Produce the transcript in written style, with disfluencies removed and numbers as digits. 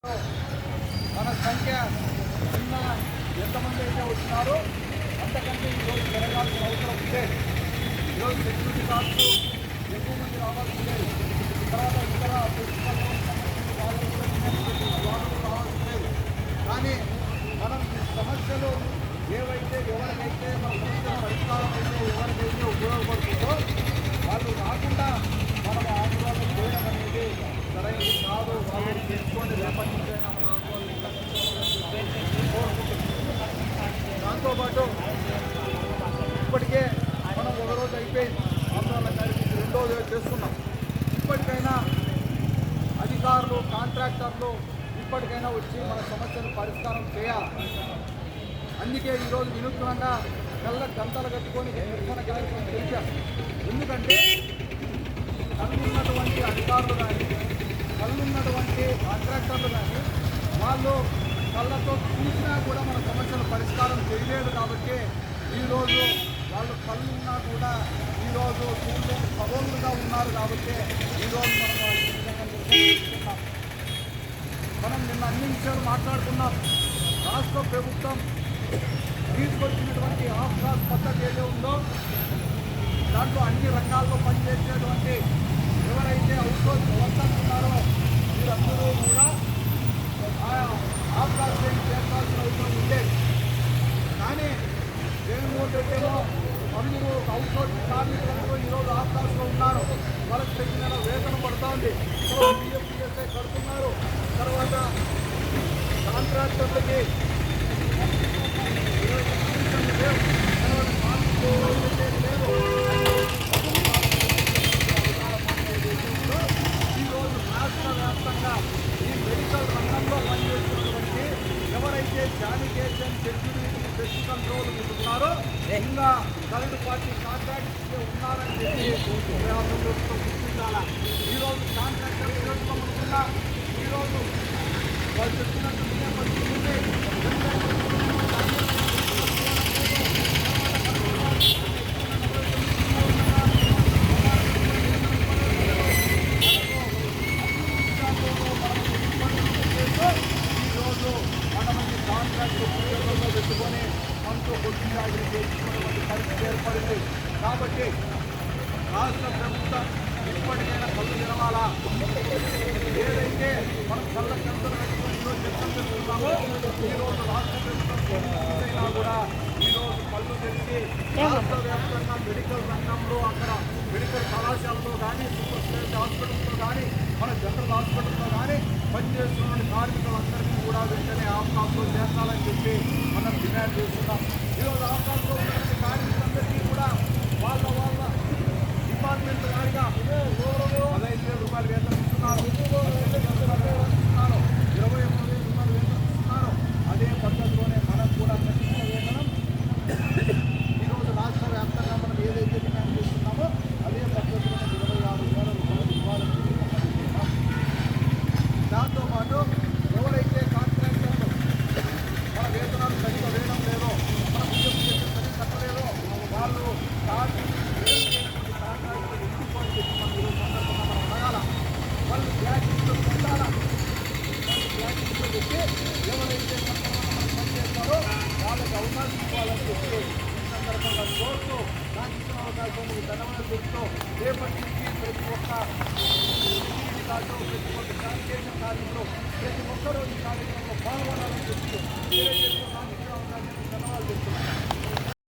మన సంఖ్య నిన్న ఎంతమంది అయితే వచ్చినారో అంతకంటే ఈరోజు పెరగాల్సిన అవసరం ఉంటే ఈరోజు సెక్యూరిటీ గార్డ్స్ ఎక్కువ మంది రావాల్సి ఉండేది. తర్వాత ఇతర వాళ్ళు రావాల్సి ఉండేది. కానీ మనం ఈ సమస్యలు ఏవైతే ఎవరికైతే మన సమస్యల పరిష్కారం అయితే ఎవరికైతే ఉపయోగపడుతుందో వాళ్ళు రాకుండా మనం ఆందోళన చేయడం అనేది సరైనది కాదు. వాళ్ళు తెలుసుకొని రేపటి నుంచైనా మన ఆందోళన దాంతోపాటు ఇప్పటికే మనం ఒకరోజు అయిపోయింది ఆందోళన కార్యక్రమం, రెండో రోజు చేస్తున్నాం. ఇప్పటికైనా అధికారులు కాంట్రాక్టర్లు ఇప్పటికైనా వచ్చి మన సమస్యను పరిష్కారం చేయాలి. అందుకే ఈరోజు వినూత్నంగా కళ్ళ గంటలు కట్టుకొని నిరసన కార్యక్రమం చేశాం. ఎందుకంటే కళ్ళున్నటువంటి అధికారులు కానీ కళ్ళున్నటువంటి కాంట్రాక్టర్లు కానీ వాళ్ళు కళ్ళతో చూసినా కూడా మన సమస్యలు పరిష్కారం చేయలేదు. కాబట్టి ఈరోజు వాళ్ళు కళ్ళున్నా కూడా ఈరోజు చూడలేని సవాళ్ళుగా ఉన్నారు. కాబట్టి ఈరోజు మనం వాళ్ళకి విధంగా నిర్ణయించుకున్నాం. మనం నిన్న అన్ని విషయాలు మాట్లాడుకున్నాం. రాష్ట్ర ప్రభుత్వం తీసుకొచ్చినటువంటి హాఫ్ క్లాస్ పద్ధతి ఏదో ఉందో దాంట్లో అన్ని రంగాల్లో పనిచేసేటువంటి ఎవరైతే హౌస్ వర్కర్స్ ఉన్నారో వీరందరూ కూడా హాఫ్ క్లాస్ చేర్చాల్సిన అవసరం ఉండేది. కానీ జగన్మోహన్ రెడ్డి ఏమో అందరూ హౌస్ కార్మికులందరూ ఈరోజు హాఫ్ క్లాస్లో ఉన్నారు. వాళ్ళకి తగిన వేతనం పడుతుంది. పిఎఫ్పిఎస్ఐ కడుతున్నారు. తర్వాత కాంట్రాక్టర్లకి ఈరోజు రాష్ట్ర వ్యాప్తంగా ఈ మెడికల్ రంగంలో పనిచేస్తున్నటువంటి ఎవరైతే శానిటేషన్ సెక్యూరిటీ పెస్ట్ కంట్రోల్ ఉన్నారో ఇంకా థర్డ్ పార్టీ కాంట్రాక్ట్ ఉన్నారని చెప్పి గుర్తించాలా. ఈరోజు కాంట్రాక్టర్ చేసుకోమనుకున్నా ఈరోజు వాళ్ళు చెప్పినట్టు పరిస్థితుంది. ఈరోజు మనమంది కాంట్రాక్ట్ ఉద్యోగంలో పెట్టుకొని మనతో కొట్టించాలని చేసుకున్నటువంటి పరిస్థితి ఏర్పడింది. కాబట్టి రాష్ట్ర ప్రభుత్వం ఇప్పటికైనా కళ్ళు తెరవాలా. ఏదైతే మనం కళ్ళ కంటలు పెట్టుకుని చట్టం పెట్టుకున్నామో ఈరోజు రాష్ట్ర ప్రభుత్వం అయినా కూడా ఈరోజు కళ్ళు తెరిచి రాష్ట్ర వ్యాప్తంగా మెడికల్ రంగంలో అక్కడ మెడికల్ కళాశాలలో కానీ సూపర్ స్పెషాలిటీ హాస్పిటల్స్లో కానీ మన జనరల్ హాస్పిటల్లో కానీ పనిచేస్తున్న కార్మికులందరినీ కూడా వెంటనే ఆఫ్కాస్లో చేర్చాలని చెప్పి మనం డిమాండ్ చేస్తున్నాం. ఈరోజు ఆఫ్కాస్లో ఉన్నటువంటి కార్మికులందరికీ కూడా వాళ్ళ డిపార్ట్మెంట్ వారిగా 15,000 రూపాయలు వేతనం ఇస్తున్నారు, 23,000 ఇస్తున్నారు, 23,000 రూపాయలు వేతనం ఇస్తున్నారు. అదే పద్ధతిలోనే మనకు కూడా కఠిన వేతనం ఈరోజు రాష్ట్ర వ్యాప్తంగా మనం ఏదైతే డిమాండ్ చేస్తున్నామో అదే పద్ధతిలోనే 26,000 రూపాయలు ఇవ్వాలని దాంతోపాటు ఎవరైతే కాంట్రాక్టర్లు మన వేతనాలు సరిగా వేయడం లేదో మన సరిగ్గా కట్టలేదో వాళ్ళు వాళ్ళు బ్లాక్లో పొందాలా. బ్లాక్లో పెట్టి ఎవరైతే పనిచేస్తారో వాళ్ళకి అవకాశం ఇవ్వాలని చెప్పి ఈ సందర్భంగా కోరుతూ నాకు ఇచ్చిన అవకాశం ధన్యవాదాలు చెప్తూ రేపటి నుంచి ప్రతి ఒక్క ప్రతి ఒక్క శానిటేషన్ కార్మికులు ప్రతి ఒక్కరూ ఈ కార్యక్రమంలో పాల్గొనాలని చెప్పి